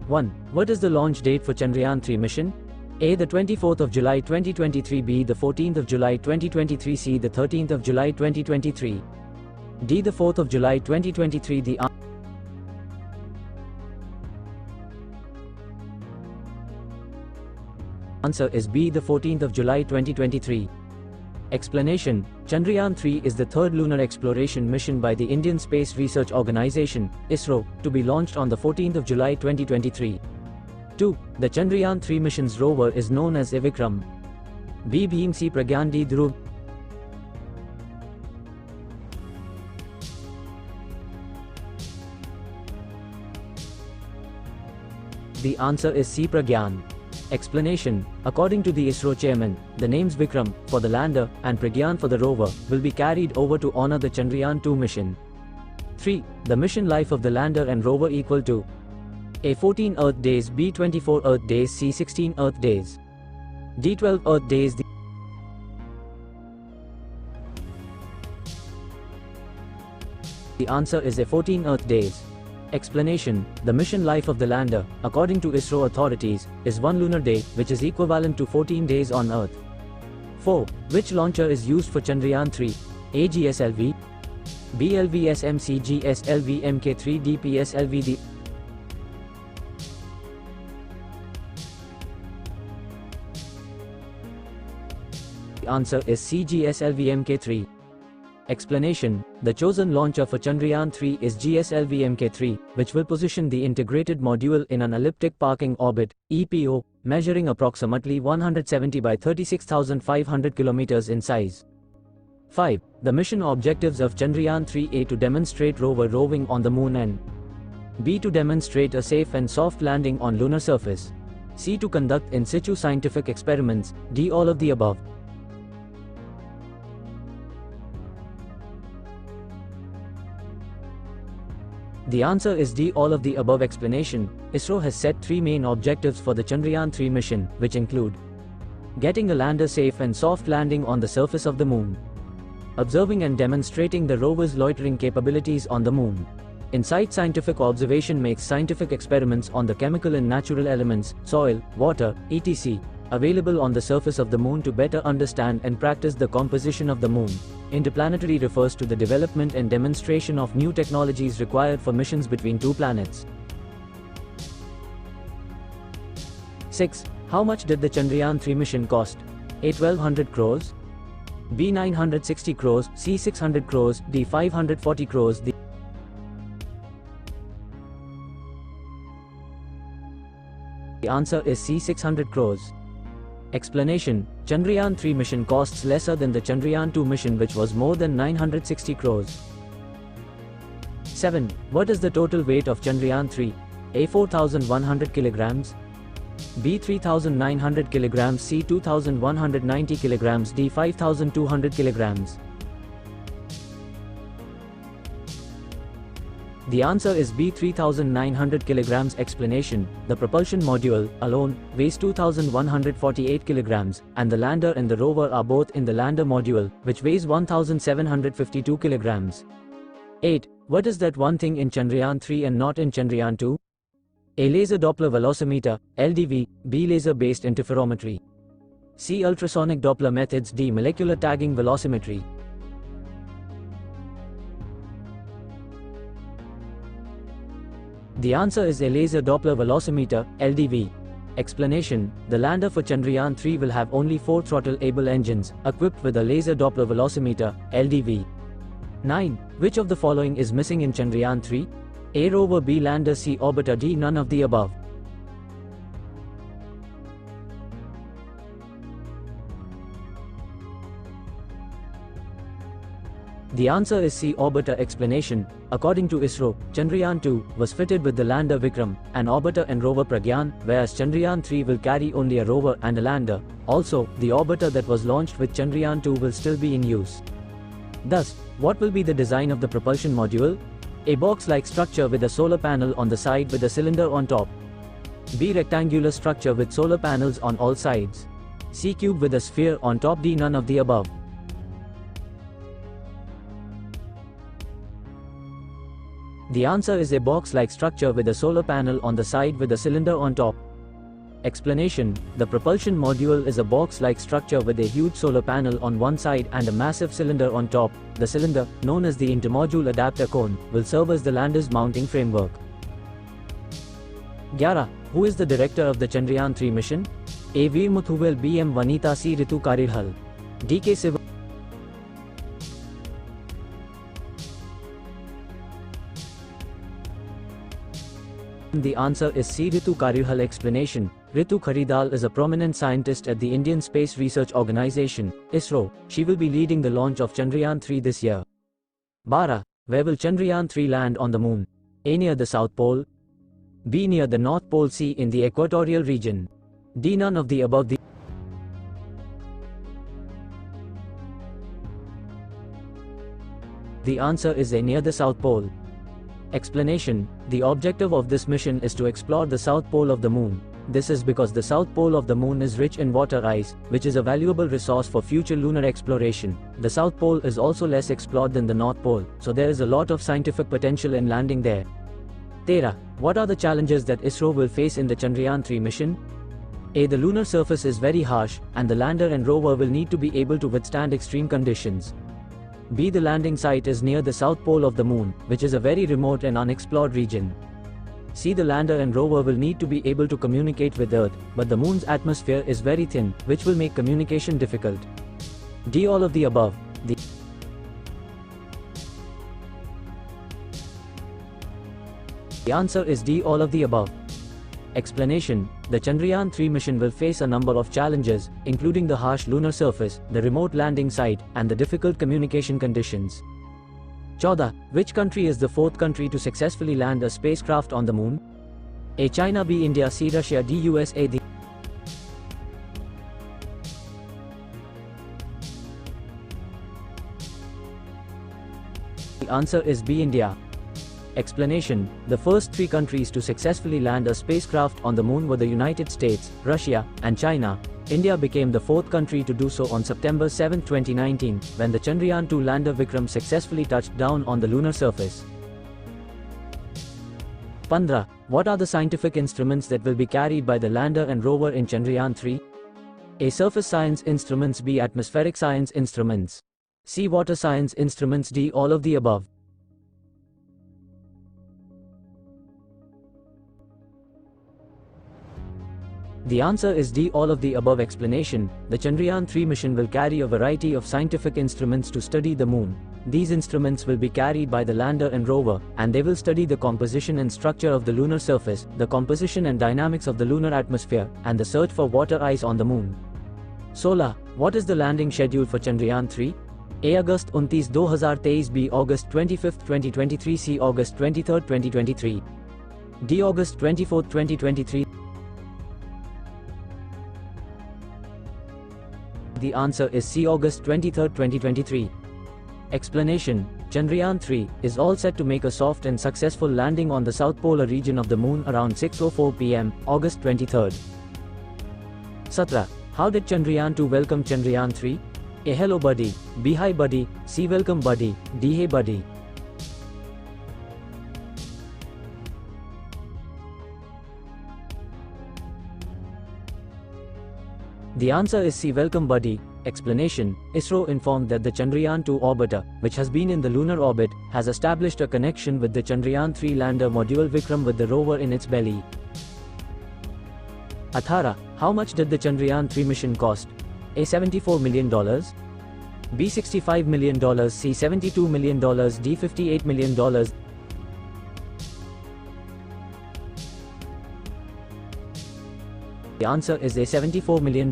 1. What is the launch date for Chandrayaan 3 mission? A. The 24th of July 2023. B. The 14th of July 2023. C. The 13th of July 2023. D. The 4th of July 2023. The answer is B. The 14th of July 2023. Explanation: Chandrayaan 3 is the third lunar exploration mission by the Indian Space Research Organisation, ISRO, to be launched on the 14th of July 2023. 2. The Chandrayaan 3 mission's rover is known as Vikram. B. Bhim, C. Pragyan, D. Dhruv. The answer is C. Pragyan. Explanation: according to the ISRO chairman, the names Vikram, for the lander, and Pragyan for the rover, will be carried over to honor the Chandrayaan 2 mission. 3. The mission life of the lander and rover equal to A. 14 Earth days, B. 24 Earth days, C. 16 Earth days, D. 12 Earth days. The answer is A. 14 Earth days. Explanation: the mission life of the lander, according to ISRO authorities, is 1 lunar day, which is equivalent to 14 days on Earth. 4. Which launcher is used for Chandrayaan 3? A. GSLV, B. LVSMC, GSLV Mk3, D. PSLV. The answer is C. GSLV Mk3. Explanation: the chosen launcher for Chandrayaan 3 is GSLV Mk3, which will position the integrated module in an elliptic parking orbit, EPO, measuring approximately 170 by 36,500 km in size. 5. The mission objectives of Chandrayaan 3: A. To demonstrate rover roving on the moon, and B. To demonstrate a safe and soft landing on lunar surface, C. To conduct in situ scientific experiments, D. All of the above. The answer is D. All of the above. Explanation: ISRO has set 3 main objectives for the Chandrayaan 3 mission, which include getting a lander safe and soft landing on the surface of the moon, observing and demonstrating the rover's loitering capabilities on the moon, in-site scientific observation, makes scientific experiments on the chemical and natural elements, soil, water, etc., available on the surface of the moon to better understand and practice the composition of the moon. Interplanetary refers to the development and demonstration of new technologies required for missions between 2 planets. 6. How much did the Chandrayaan 3 mission cost? A. 1200 crores, B. 960 crores, C. 600 crores, D. 540 crores. The answer is C. 600 crores. Explanation: Chandrayaan 3 mission costs lesser than the Chandrayaan 2 mission, which was more than 960 crores. 7. What is the total weight of Chandrayaan 3? A. 4,100 kilograms, B. 3,900 kilograms, C. 2,190 kilograms, D. 5,200 kilograms. The answer is B. 3,900 kilograms. Explanation: the propulsion module, alone, weighs 2,148 kilograms, and the lander and the rover are both in the lander module, which weighs 1,752 kilograms. 8. What is that one thing in Chandrayaan 3 and not in Chandrayaan 2? A. Laser Doppler velocimeter, LDV, B. Laser-based interferometry, C. Ultrasonic Doppler methods, D. Molecular tagging velocimetry. The answer is A. Laser Doppler velocimeter, LDV. Explanation: the lander for Chandrayaan 3 will have only 4 throttle-able engines, equipped with a laser Doppler velocimeter, LDV. 9. Which of the following is missing in Chandrayaan 3? A. Rover, B. Lander, C. Orbiter, D. None of the above. The answer is C. Orbiter. Explanation: according to ISRO, Chandrayaan 2 was fitted with the lander Vikram, an orbiter and rover Pragyan, whereas Chandrayaan 3 will carry only a rover and a lander. Also, the orbiter that was launched with Chandrayaan 2 will still be in use. Thus, what will be the design of the propulsion module? A. Box-like structure with a solar panel on the side with a cylinder on top. B. Rectangular structure with solar panels on all sides. C. Cube with a sphere on top. D. None of the above. The answer is a box-like structure with a solar panel on the side with a cylinder on top. Explanation: the propulsion module is a box-like structure with a huge solar panel on one side and a massive cylinder on top. The cylinder, known as the intermodule adapter cone, will serve as the lander's mounting framework. 11. Who is the director of the Chandrayaan 3 mission? A. Veer Muthuvel, B. M. Vanita, C. Ritu Karirhal, D. K. Siva. The answer is C. Ritu Karirhal. Explanation: Ritu Karirhal is a prominent scientist at the Indian Space Research Organisation, ISRO. She will be leading the launch of Chandrayaan 3 this year. 12. Where will Chandrayaan 3 land on the moon? A. Near the South Pole, B. Near the North Pole, C. In the equatorial region, D. None of the above. The answer is A. Near the South Pole. Explanation: the objective of this mission is to explore the south pole of the moon. This is because the south pole of the moon is rich in water ice, which is a valuable resource for future lunar exploration. The south pole is also less explored than the north pole, so there is a lot of scientific potential in landing there. 13. What are the challenges that ISRO will face in the Chandrayaan 3 mission? A. The lunar surface is very harsh, and the lander and rover will need to be able to withstand extreme conditions. B. The landing site is near the south pole of the moon, which is a very remote and unexplored region. C. The lander and rover will need to be able to communicate with Earth, but the moon's atmosphere is very thin, which will make communication difficult. D. All of the above. The answer is D. All of the above. Explanation: the Chandrayaan 3 mission will face a number of challenges, including the harsh lunar surface, the remote landing site, and the difficult communication conditions. 14. Which country is the fourth country to successfully land a spacecraft on the moon? A. China, B. India, C. Russia, D. USA. The answer is B. India. Explanation: the first three countries to successfully land a spacecraft on the moon were the United States, Russia, and China. India became the fourth country to do so on September 7, 2019, when the Chandrayaan 2 lander Vikram successfully touched down on the lunar surface. 15. What are the scientific instruments that will be carried by the lander and rover in Chandrayaan 3? A. Surface science instruments, B. Atmospheric science instruments, C. Water science instruments, D. All of the above. The answer is D. All of the above. Explanation: the Chandrayaan 3 mission will carry a variety of scientific instruments to study the moon. These instruments will be carried by the lander and rover, and they will study the composition and structure of the lunar surface, the composition and dynamics of the lunar atmosphere, and the search for water ice on the moon. 16. What is the landing schedule for Chandrayaan 3? A. August 29, 2023, B. August 25, 2023, C. August 23, 2023, D. August 24, 2023. The answer is C. August 23, 2023. Explanation: Chandrayaan 3 is all set to make a soft and successful landing on the south polar region of the moon around 6:04 p.m., August 23. 17. How did Chandrayaan 2 welcome Chandrayaan 3? A. Hello buddy, B. Hi buddy, C. Welcome buddy, D. Hey buddy. The answer is C. Welcome buddy. Explanation: ISRO informed that the Chandrayaan 2 orbiter, which has been in the lunar orbit, has established a connection with the Chandrayaan 3 lander module Vikram with the rover in its belly. 18. How much did the Chandrayaan 3 mission cost? A. $74 million, B. $65 million, C. $72 million, D. $58 million. The answer is A. $74 million.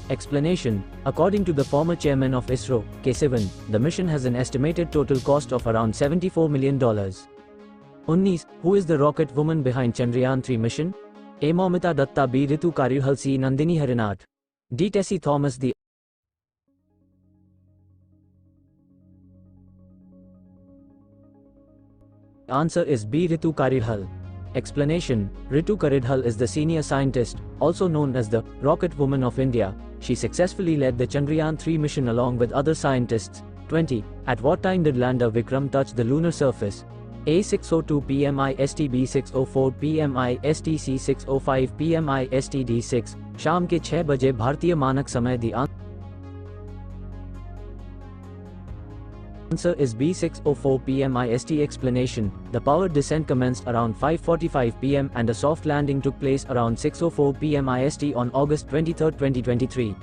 Explanation: according to the former chairman of ISRO, K. Sivan, the mission has an estimated total cost of around $74 million. 19. Who is the rocket woman behind Chandrayaan 3 mission? A. Momita Datta, B. Ritu Karirhal, C. Nandini Harinath, D. Tessie Thomas. The answer is B. Ritu Karirhal. Explanation: Ritu Karirhal is the senior scientist, also known as the Rocket Woman of India. She successfully led the Chandrayaan 3 mission along with other scientists. 20. At what time did lander Vikram touch the lunar surface? A 6:02 p.m. IST, B 6:04 p.m. IST, C 6:05 p.m. IST, D 6 शाम के 6 बजे भारतीय मानक समय। The answer is B 6:04 p.m. IST. Explanation: the powered descent commenced around 5:45 p.m. and a soft landing took place around 6:04 p.m. IST on August 23, 2023.